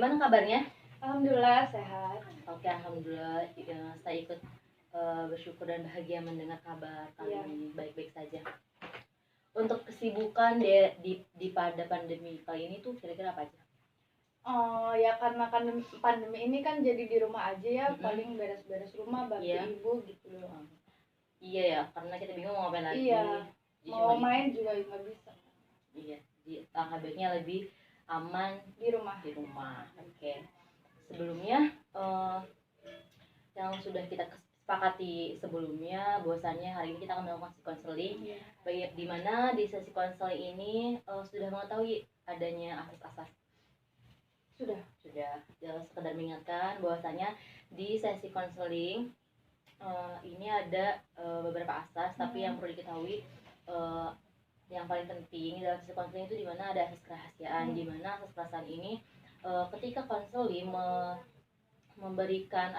bagaimana kabarnya? Alhamdulillah sehat. Oke, alhamdulillah. Saya ikut bersyukur dan bahagia mendengar kabar Iya. kalian baik-baik saja. Untuk kesibukan di pada pandemi kali ini tuh kira-kira apa aja? Ya karena pandemi ini kan jadi di rumah aja ya, Mm-mm. paling beres-beres rumah, bantu Iya. ibu gitu loh. Iya ya, karena kita bingung mau ngapain lagi. Iya, Jadi mau cuma main juga nggak bisa Iya, langkah baiknya lebih aman di rumah. Oke. Sebelumnya yang sudah kita sepakati sebelumnya, bahwasannya hari ini kita akan melakukan sesi konseling. Iya. Di mana di sesi konseling ini sudah mengetahui adanya asas-asas. Sudah jangan sekedar mengingatkan bahwasanya di sesi konseling ini ada beberapa asas, tapi yang perlu diketahui yang paling penting dalam sesi konseling itu di mana ada asas kerahasiaan, di mana asas kerahasiaan ini ketika konseling memberikan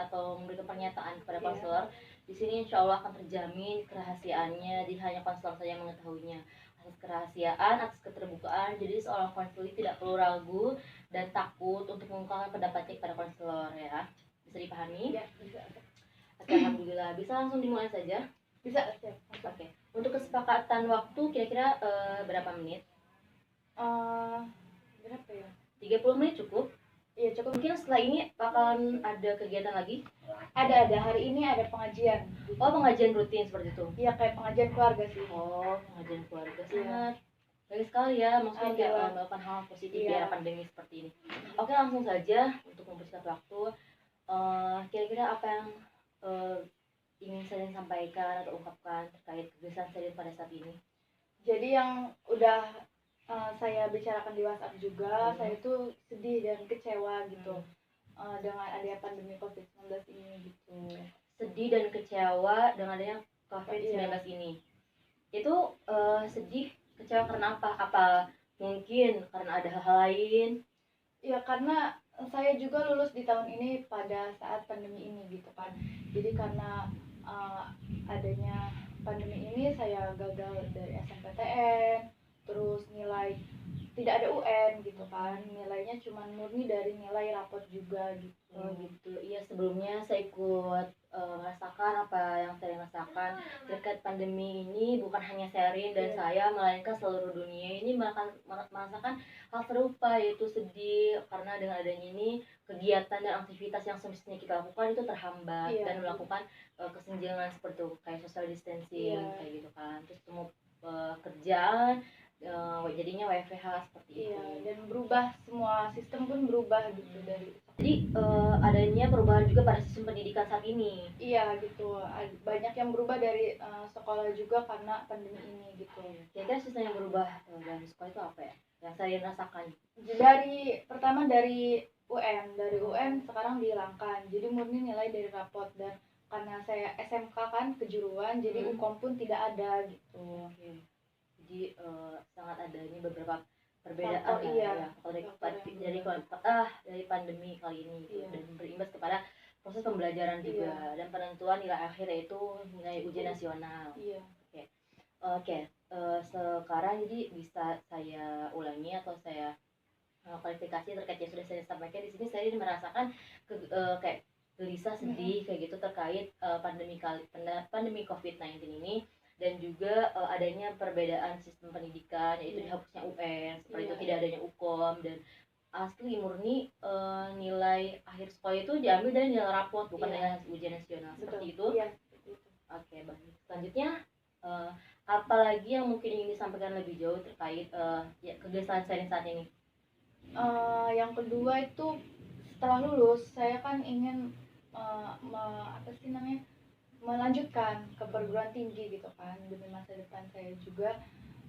pernyataan kepada konselor, di sini insya Allah akan terjamin kerahasiaannya, jadi hanya konselor saja yang mengetahuinya. Atas kerahasiaan, atas keterbukaan, jadi seorang konseling tidak perlu ragu dan takut untuk mengungkapkan pendapatnya kepada konselor ya. Bisa dipahami? Ya, bisa. Oke, alhamdulillah. Bisa langsung dimulai saja? Bisa. Oke. Untuk kesepakatan waktu kira-kira berapa menit? Berapa ya? 30 menit cukup? Iya cukup. Mungkin setelah ini bakalan ada kegiatan lagi? Ada. Hari ini ada pengajian. Oh, pengajian rutin seperti itu? Iya, kayak pengajian keluarga sih. Oh, pengajian keluarga sangat baik sekali ya, maksudnya kayak melakukan hal positif di era pandemi seperti ini. Oke, langsung saja untuk mempersingkat waktu, kira-kira apa yang ingin saya sampaikan atau ungkapkan terkait kebiasaan saya pada saat ini? Jadi yang udah saya bicarakan di WhatsApp juga, saya tuh sedih dan kecewa gitu dengan adanya pandemi COVID-19 ini gitu. Sedih dan kecewa dengan adanya COVID-19 ini. Itu sedih, kecewa karena apa? Apa mungkin karena ada hal lain? Ya karena saya juga lulus di tahun ini pada saat pandemi ini gitu kan. Jadi karena adanya pandemi ini saya gagal dari SNPTN, terus nilai tidak ada UN gitu kan, nilainya cuma murni dari nilai rapot juga gitu. Oh gitu. Iya, sebelumnya saya ikut merasakan apa yang saya rasakan terkait pandemi ini. Bukan hanya Sherin dan saya, melainkan seluruh dunia ini merasakan hal serupa, yaitu sedih karena dengan adanya ini kegiatan dan aktivitas yang semestinya kita lakukan itu terhambat dan melakukan kesenjangan seperti itu, kayak social distancing kayak gitu kan. Terus semua kerjaan jadinya WFH seperti itu. Dan berubah, semua sistem pun berubah gitu dari. Jadi adanya perubahan juga pada sistem pendidikan saat ini. Iya gitu, banyak yang berubah dari sekolah juga karena pandemi ini gitu. Kira-kira sistem yang berubah dalam sekolah itu apa ya? Yang saya rasakan. Pertama dari UN sekarang dihilangkan. Jadi murni nilai dari rapot, dan karena saya SMK kan kejuruan, jadi UKOM pun tidak ada gitu. Jadi sangat adanya beberapa perbedaan dari pandemi kali ini dan berimbas kepada proses pembelajaran juga dan penentuan nilai akhir, yaitu nilai ujian nasional. Oke. Sekarang jadi bisa saya ulangi atau saya klarifikasi terkait yang sudah saya sampaikan di sini. Saya merasakan kayak gelisah, sedih kayak gitu terkait pandemi COVID-19 ini, dan juga adanya perbedaan sistem pendidikan, yaitu dihapusnya UN seperti itu, tidak adanya UKOM, dan asli murni nilai akhir sekolah itu diambil dari nilai rapot, bukan dari ujian nasional. Seperti itu. Oke, baik. Selanjutnya apalagi yang mungkin ingin disampaikan lebih jauh terkait kegiatan saya saat ini? Yang kedua itu, setelah lulus saya kan ingin melanjutkan ke perguruan tinggi gitu kan, demi masa depan saya juga,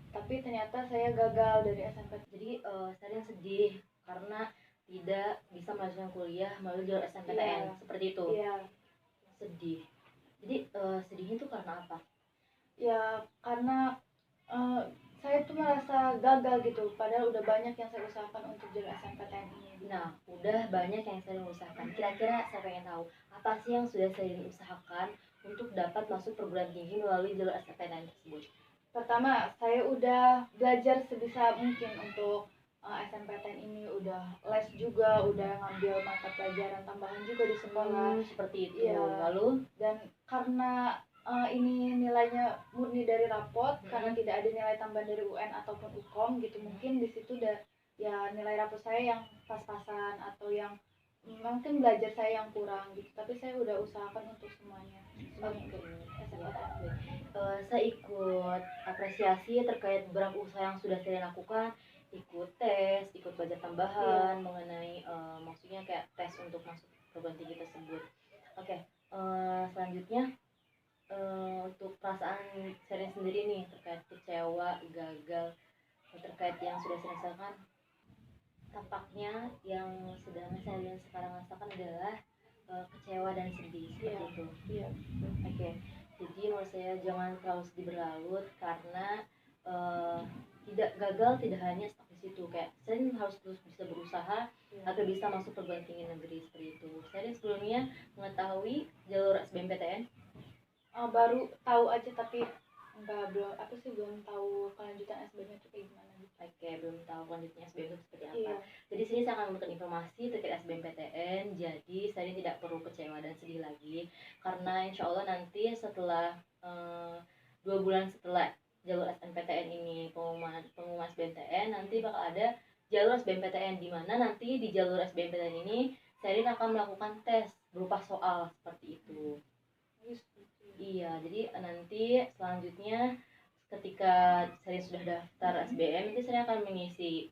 tapi ternyata saya gagal dari SMP. Jadi saya sedih karena tidak bisa melanjutkan kuliah melalui jalur SNPTN seperti itu. Sedih. Jadi sedihnya itu karena apa? Ya karena saya tuh merasa gagal gitu, padahal udah banyak yang saya usahakan untuk jalur SNPTN ini. Nah, udah banyak yang saya usahakan. Kira-kira saya pengen tahu apa sih yang sudah saya usahakan untuk dapat masuk perguruan tinggi melalui jalur SNPTN tersebut? Pertama, saya udah belajar sebisa mungkin untuk SNMPTN ini udah les juga, udah ngambil mata pelajaran tambahan juga di sekolah. Seperti itu. Iya. Lalu Dan karena ini nilainya murni dari rapot, karena tidak ada nilai tambahan dari UN ataupun UKOM gitu, mungkin di situ udah ya nilai rapot saya yang pas-pasan atau yang mungkin belajar saya yang kurang gitu, tapi saya udah usahakan untuk semuanya. Saya ikut apresiasi terkait beberapa usaha yang sudah saya lakukan, ikut tes, ikut belajar tambahan mengenai maksudnya kayak tes untuk masuk perguruan tinggi tersebut. Oke, selanjutnya untuk perasaan saya sendiri nih terkait kecewa, gagal, terkait yang sudah saya rasakan, tampaknya yang sedang saya sekarang rasakan adalah kecewa dan sedih seperti itu. Oke, jadi menurut saya jangan terlalu sedih berlarut karena tidak gagal tidak hanya stuck di situ, kayak saya harus terus bisa berusaha agar bisa masuk perguruan tinggi negeri seperti itu. Saya sebelumnya mengetahui jalur SBMPTN. Baru tahu aja, tapi belum tahu kelanjutan SBM itu kayak gimana gitu. Oke, belum tahu kelanjutannya SBM itu seperti apa. Jadi sini saya akan memberikan informasi terkait SBMPTN. Jadi saya tidak perlu kecewa dan sedih lagi karena insya Allah nanti setelah 2 bulan setelah jalur SNMPTN ini pengumuman SBMPTN, nanti bakal ada jalur SBMPTN, di mana nanti di jalur SBMPTN ini Sherin akan melakukan tes berupa soal seperti itu. Iya, jadi nanti selanjutnya ketika saya sudah daftar SBM, nanti saya akan mengisi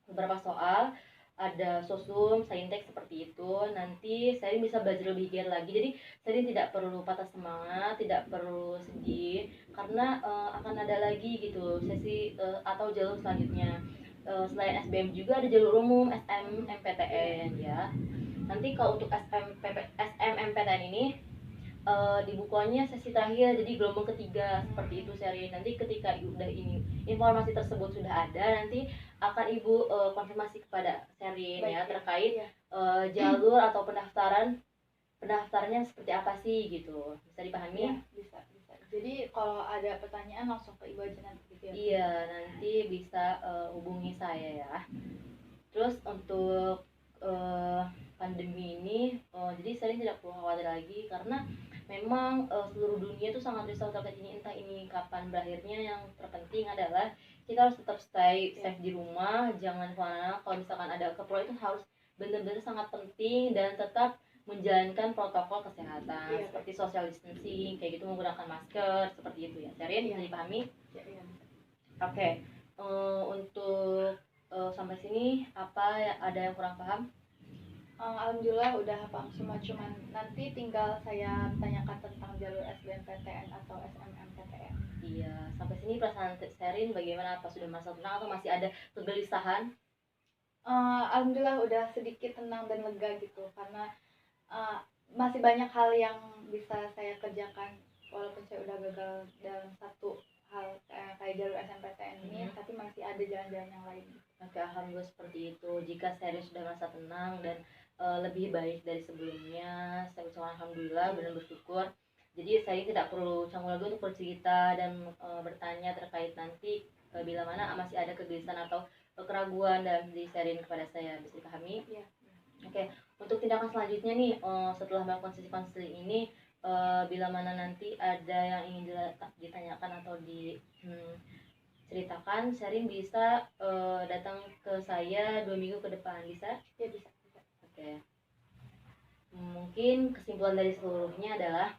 beberapa soal, ada sosum, saintek seperti itu. Nanti saya bisa belajar lebih giat lagi. Jadi saya tidak perlu patah semangat, tidak perlu sedih, karena akan ada lagi gitu sesi atau jalur selanjutnya. Selain SBM juga ada jalur umum SMMPTN ya. Nanti kalau untuk SMMPTN ini dibukanya sesi terakhir, jadi gelombang ketiga seperti itu Sherin. Nanti ketika udah ini informasi tersebut sudah ada, nanti akan ibu konfirmasi kepada Sherin ya terkait jalur atau pendaftarannya seperti apa sih gitu. Bisa dipahami? Ya, bisa. Jadi kalau ada pertanyaan langsung ke ibu aja nanti gitu ya. Iya, nanti bisa hubungi saya ya. Terus untuk pandemi ini jadi Sherin tidak perlu khawatir lagi karena memang seluruh dunia itu sangat risau terkait ini, entah ini kapan berakhirnya. Yang terpenting adalah kita harus tetap stay safe di rumah, jangan kemana-mana. Kalau misalkan ada keperluan itu harus benar-benar sangat penting dan tetap menjalankan protokol kesehatan seperti social distancing, kayak gitu, menggunakan masker seperti itu ya. Sherin bisa dipahami? Oke, untuk sampai sini ada yang kurang paham? Alhamdulillah udah paham semua, cuman nanti tinggal saya tanyakan tentang jalur SBMPTN atau SMMPTN. Iya, sampai sini perasaan Sherin bagaimana? Apa sudah merasa tenang atau masih ada kegelisahan? Alhamdulillah udah sedikit tenang dan lega gitu, karena masih banyak hal yang bisa saya kerjakan walaupun saya udah gagal dalam satu hal kayak jalur SNMPTN ini, tapi masih ada jalan-jalan yang lain. Oke, alhamdulillah seperti itu. Jika Sherin sudah merasa tenang dan lebih baik dari sebelumnya, saya ucapkan alhamdulillah, benar bersyukur. Jadi saya tidak perlu canggung lagi untuk bercerita dan bertanya terkait nanti bila mana masih ada kegelisahan atau keraguan dalam diri Sherin kepada saya. Bisa dipahami? Iya. Oke, untuk tindakan selanjutnya nih setelah melakukan sesi konseling ini, bila mana nanti ada yang ingin ditanyakan atau diceritakan, Sherin bisa datang ke saya 2 minggu ke depan. Bisa? Ya, bisa. Oke. Mungkin kesimpulan dari seluruhnya adalah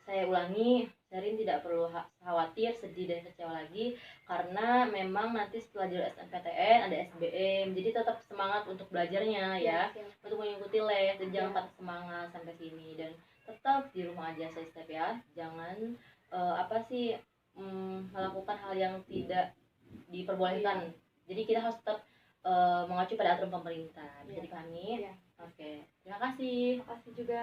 saya ulangi, Sherin tidak perlu khawatir, sedih dan kecewa lagi karena memang nanti setelah jalur SNMPTN ada SBM, jadi tetap semangat untuk belajarnya ya, untuk mengikuti les, dan jangan patah semangat sampai sini, dan tetap di rumah aja stay safe ya, jangan melakukan hal yang tidak diperbolehkan. Jadi kita harus tetap mengacu pada aturan pemerintah. Bisa dipahami? Iya. Oke, terima kasih. Terima kasih juga.